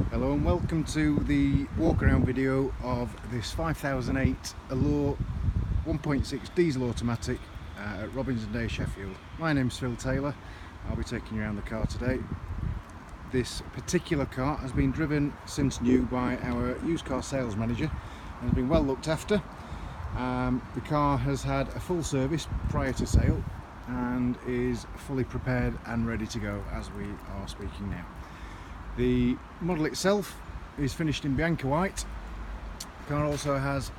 Hello and welcome to the walk around video of this 5008 Allure 1.6 diesel automatic at Robinson Day, Sheffield. My name's Phil Taylor. I'll be taking you around the car today. This particular car has been driven since new by our used car sales manager and has been well looked after. The car has had a full service prior to sale and is fully prepared and ready to go as we are speaking now. The model itself is finished in Bianca white. The car also has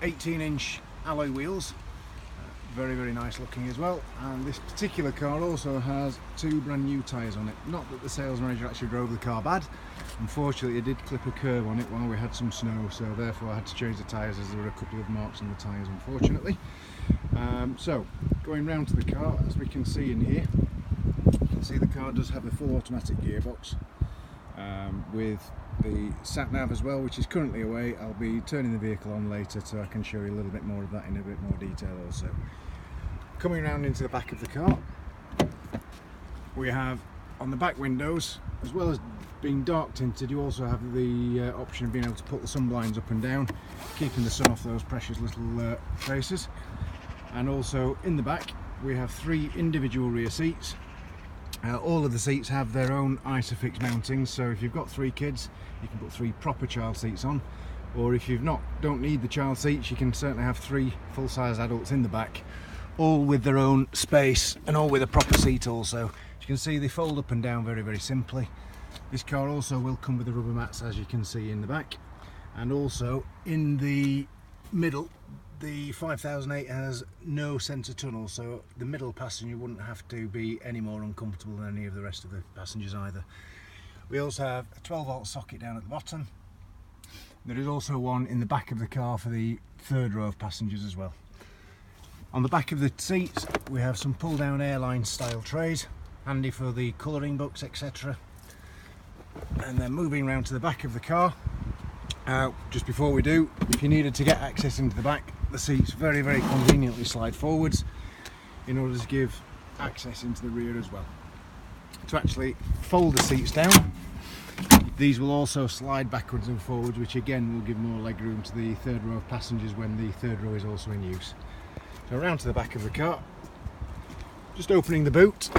18-inch alloy wheels, very nice looking as well, and this particular car also has two brand new tyres on it. Not that the sales manager actually drove the car bad, unfortunately it did clip a curb on it while we had some snow, so therefore I had to change the tyres as there were a couple of marks on the tyres, unfortunately. So going round to the car, as we can see in here, you can see the car does have a full automatic gearbox with the sat nav as well, which is currently away. I'll be turning the vehicle on later so I can show you a little bit more of that in a bit more detail also. Coming around into the back of the car, we have on the back windows, as well as being dark tinted, you also have the option of being able to put the sun blinds up and down, keeping the sun off those precious little faces. And also in the back we have three individual rear seats. All of the seats have their own ISOFIX mountings, so if you've got three kids you can put three proper child seats on, or if you've don't need the child seats, you can certainly have three full-size adults in the back, all with their own space and all with a proper seat also. As you can see, they fold up and down very simply. This car also will come with the rubber mats, as you can see in the back, and also in the middle the 5008 has no centre tunnel, so the middle passenger wouldn't have to be any more uncomfortable than any of the rest of the passengers either. We also have a 12-volt socket down at the bottom. There is also one in the back of the car for the third row of passengers as well. On the back of the seats we have some pull-down airline style trays, handy for the colouring books, etc. And then moving round to the back of the car, just before we do, if you needed to get access into the back, the seats very conveniently slide forwards in order to give access into the rear as well. To actually fold the seats down, these will also slide backwards and forwards, which again will give more leg room to the third row of passengers when the third row is also in use. So around to the back of the car, just opening the boot.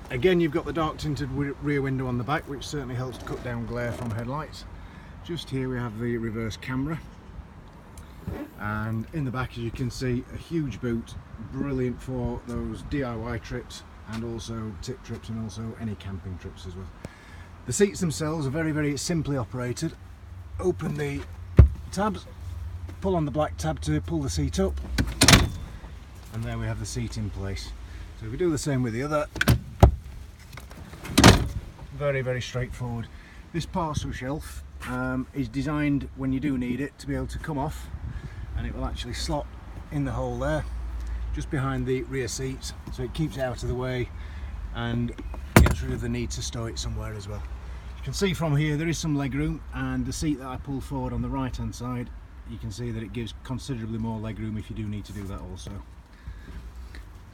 Again, you've got the dark tinted rear window on the back, which certainly helps to cut down glare from headlights. Just here we have the reverse camera, and in the back, as you can see, a huge boot, brilliant for those DIY trips and also tip trips and also any camping trips as well. The seats themselves are very simply operated. Open the tabs, pull on the black tab to pull the seat up, and there we have the seat in place. So if we do the same with the other, very straightforward. This parcel shelf is designed, when you do need it, to be able to come off, and it will actually slot in the hole there just behind the rear seats, so it keeps it out of the way and gets rid of the need to stow it somewhere as well. You can see from here there is some leg room, and the seat that I pull forward on the right hand side, you can see that it gives considerably more leg room if you do need to do that also.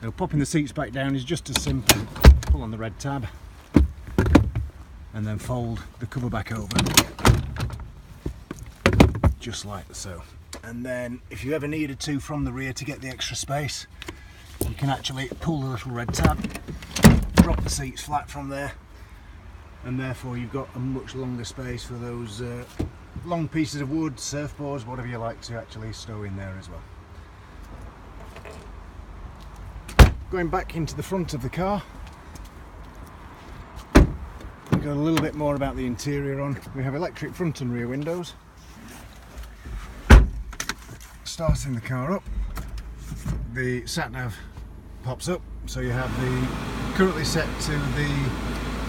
So popping the seats back down is just as simple. Pull on the red tab and then fold the cover back over, just like so. And then if you ever needed to, from the rear, to get the extra space, you can actually pull the little red tab, drop the seats flat from there, and therefore you've got a much longer space for those long pieces of wood, surfboards, whatever you like to actually stow in there as well. Going back into the front of the car, we've got a little bit more about the interior on. We have electric front and rear windows. Starting the car up, the sat nav pops up, so you have the currently set to the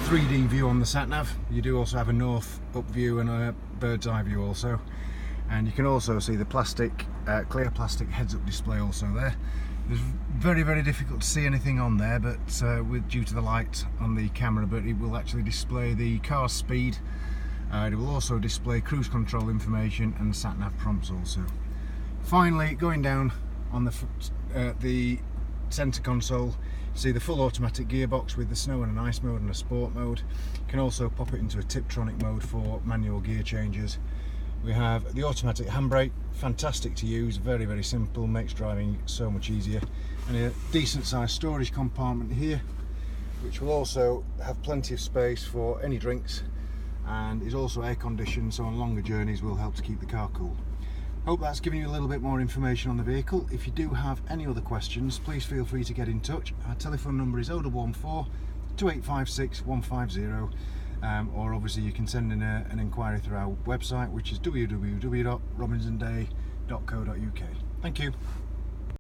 3D view on the sat nav. You do also have a north up view and a bird's eye view also, and you can also see the plastic clear plastic heads up display also there. It's very difficult to see anything on there, but due to the light on the camera, but it will actually display the car speed. It will also display cruise control information and sat nav prompts also. Finally, going down on the centre console. See the full automatic gearbox with the snow and an ice mode and a sport mode. You can also pop it into a Tiptronic mode for manual gear changes. We have the automatic handbrake, fantastic to use, very, very simple, makes driving so much easier. And a decent sized storage compartment here, which will also have plenty of space for any drinks, and is also air conditioned, so on longer journeys will help to keep the car cool. Hope that's given you a little bit more information on the vehicle. If you do have any other questions, please feel free to get in touch. Our telephone number is 0114 2856 150, or obviously you can send in an inquiry through our website, which is www.robinsonday.co.uk. Thank you.